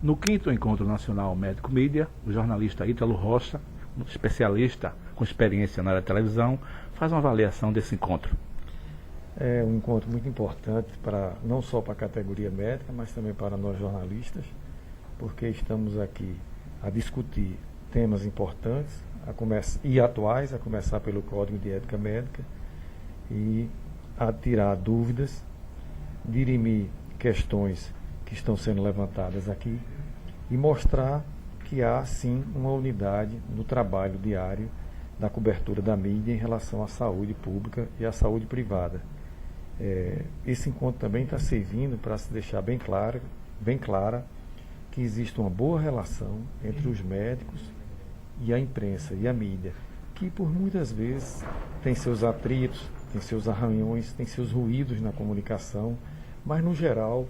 No 5º Encontro Nacional Médico Mídia, o jornalista Ítalo Rocha, um especialista com experiência na área de televisão, faz uma avaliação desse encontro. É um encontro muito importante, não só para a categoria médica, mas também para nós jornalistas, porque estamos aqui a discutir temas importantes e atuais, a começar pelo Código de Ética Médica, e a tirar dúvidas, dirimir questões que estão sendo levantadas aqui e mostrar que há sim uma unidade no trabalho diário da cobertura da mídia em relação à saúde pública e à saúde privada. Esse encontro também está servindo para se deixar bem clara que existe uma boa relação entre os médicos e a imprensa e a mídia, que por muitas vezes tem seus atritos, tem seus arranhões, tem seus ruídos na comunicação, mas no geral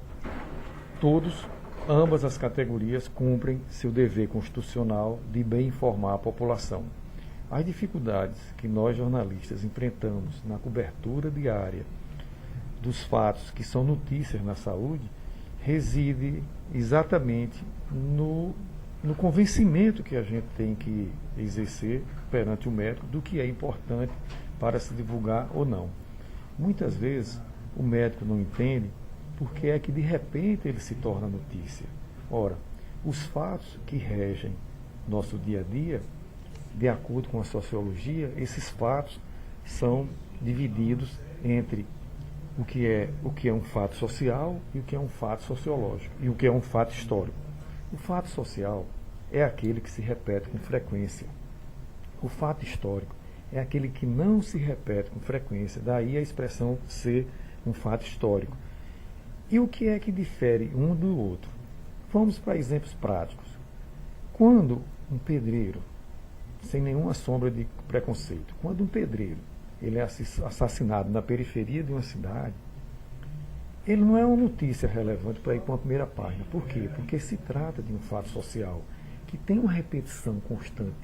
ambas as categorias cumprem seu dever constitucional de bem informar a população. As dificuldades que nós jornalistas enfrentamos na cobertura diária dos fatos que são notícias na saúde reside exatamente no convencimento que a gente tem que exercer perante o médico do que é importante para se divulgar ou não. Muitas vezes o médico não entende porque é que de repente ele se torna notícia. Ora, os fatos que regem nosso dia a dia, de acordo com a sociologia, esses fatos são divididos entre o que é um fato social e o que é um fato sociológico, e o que é um fato histórico. O fato social é aquele que se repete com frequência. O fato histórico é aquele que não se repete com frequência, daí a expressão ser um fato histórico. E o que é que difere um do outro? Vamos para exemplos práticos. Quando um pedreiro, sem nenhuma sombra de preconceito, quando um pedreiro ele é assassinado na periferia de uma cidade, ele não é uma notícia relevante para ir para a primeira página. Por quê? Porque se trata de um fato social que tem uma repetição constante.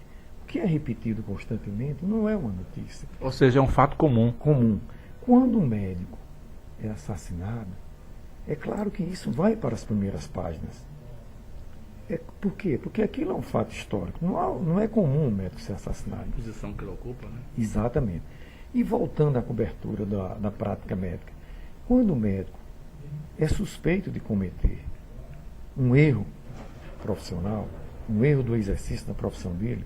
O que é repetido constantemente não é uma notícia. Ou seja, é um fato comum. Quando um médico é assassinado, é claro que isso vai para as primeiras páginas. Por quê? Porque aquilo é um fato histórico. Não é comum um médico ser assassinado. A posição que ele ocupa, né? Exatamente. E voltando à cobertura da prática médica, quando o médico é suspeito de cometer um erro profissional, um erro do exercício da profissão dele,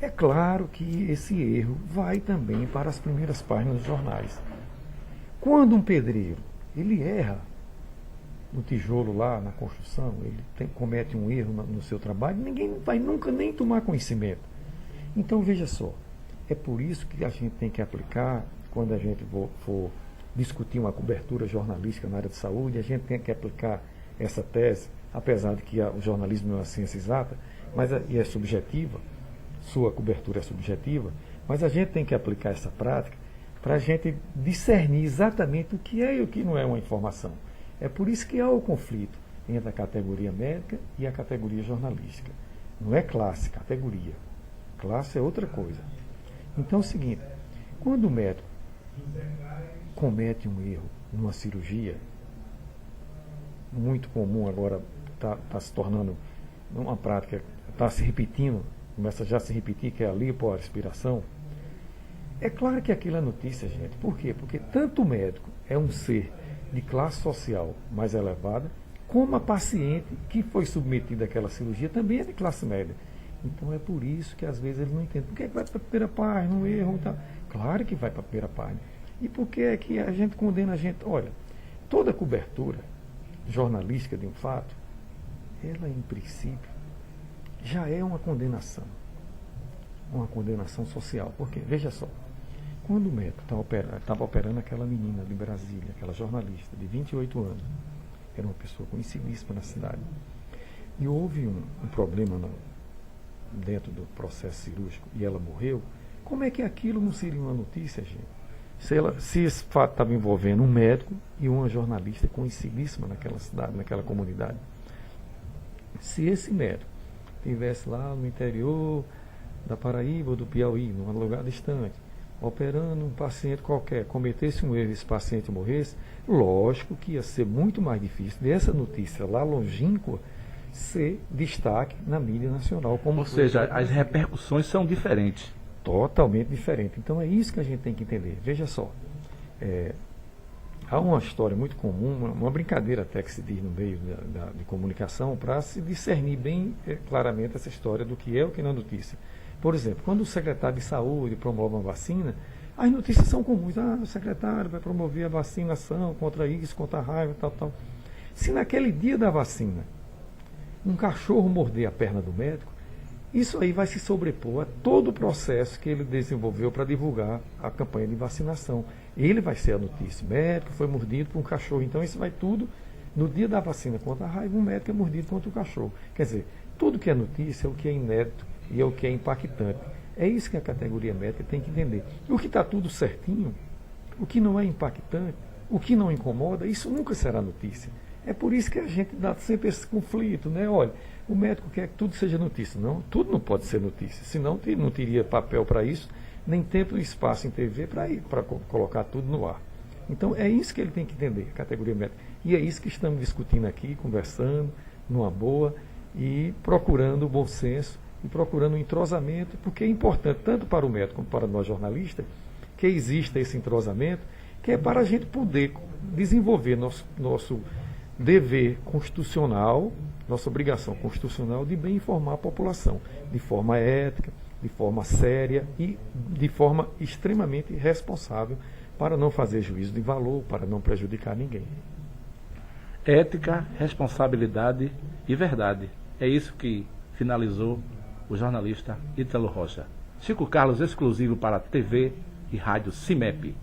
é claro que esse erro vai também para as primeiras páginas dos jornais. Quando um pedreiro ele erra no tijolo lá, na construção, ele comete um erro no seu trabalho, ninguém vai nunca nem tomar conhecimento. Então, veja só, é por isso que a gente tem que aplicar, quando a gente for discutir uma cobertura jornalística na área de saúde, a gente tem que aplicar essa tese, apesar de que o jornalismo não é uma ciência exata, e é subjetiva, sua cobertura é subjetiva, mas a gente tem que aplicar essa prática para a gente discernir exatamente o que é e o que não é uma informação. É por isso que há o conflito entre a categoria médica e a categoria jornalística. Não é classe, categoria. Classe é outra coisa. Então é o seguinte, quando o médico comete um erro numa cirurgia, muito comum agora, está se tornando uma prática, está se repetindo, começa já a se repetir, que é a lipoaspiração. É claro que aquilo é notícia, gente. Por quê? Porque tanto o médico é um ser de classe social mais elevada, como a paciente que foi submetida àquela cirurgia também é de classe média. Então é por isso que às vezes ele não entende. Por que vai para a primeira página, um erro e tal? Claro que vai para a primeira página. E por que é que a gente condena a gente? Olha, toda cobertura jornalística de um fato, ela em princípio já é uma condenação social. Porque, veja só, quando o médico estava operando aquela menina de Brasília, aquela jornalista de 28 anos, era uma pessoa conhecidíssima na cidade, e houve um problema dentro do processo cirúrgico e ela morreu, como é que aquilo não seria uma notícia, gente? Se esse fato estava envolvendo um médico e uma jornalista conhecidíssima naquela cidade, naquela comunidade. Se esse médico estivesse lá no interior da Paraíba ou do Piauí, num lugar distante, operando um paciente qualquer, cometesse um erro e esse paciente morresse, lógico que ia ser muito mais difícil dessa notícia lá longínqua ser destaque na mídia nacional. Ou seja, as repercussões são diferentes. Totalmente diferente. Então é isso que a gente tem que entender. Veja só, há uma história muito comum, uma brincadeira até que se diz no meio de comunicação, para se discernir bem claramente essa história do que é o que não é notícia. Por exemplo, quando o secretário de saúde promove uma vacina, as notícias são comuns. O secretário vai promover a vacinação contra isso, contra a raiva, tal, tal. Se naquele dia da vacina um cachorro morder a perna do médico, isso aí vai se sobrepor a todo o processo que ele desenvolveu para divulgar a campanha de vacinação. Ele vai ser a notícia. O médico foi mordido por um cachorro. Então isso vai tudo, no dia da vacina contra a raiva, um médico é mordido contra o cachorro. Quer dizer, tudo que é notícia é o que é inédito e é o que é impactante. É isso que a categoria médica tem que entender. O que está tudo certinho, o que não é impactante, o que não incomoda, isso nunca será notícia. É por isso que a gente dá sempre esse conflito, né? Olha, o médico quer que tudo seja notícia. Não, tudo não pode ser notícia, senão não teria papel para isso, nem tempo e espaço em TV para colocar tudo no ar. Então é isso que ele tem que entender, a categoria médica. E é isso que estamos discutindo aqui, conversando, numa boa, e procurando o bom senso, e procurando um entrosamento, porque é importante, tanto para o médico como para nós jornalistas, que exista esse entrosamento, que é para a gente poder desenvolver nosso dever constitucional, nossa obrigação constitucional de bem informar a população, de forma ética, de forma séria e de forma extremamente responsável, para não fazer juízo de valor, para não prejudicar ninguém. Ética, responsabilidade e verdade. É isso que finalizou o jornalista Ítalo Rocha. Chico Carlos, exclusivo para TV e Rádio CIMEP.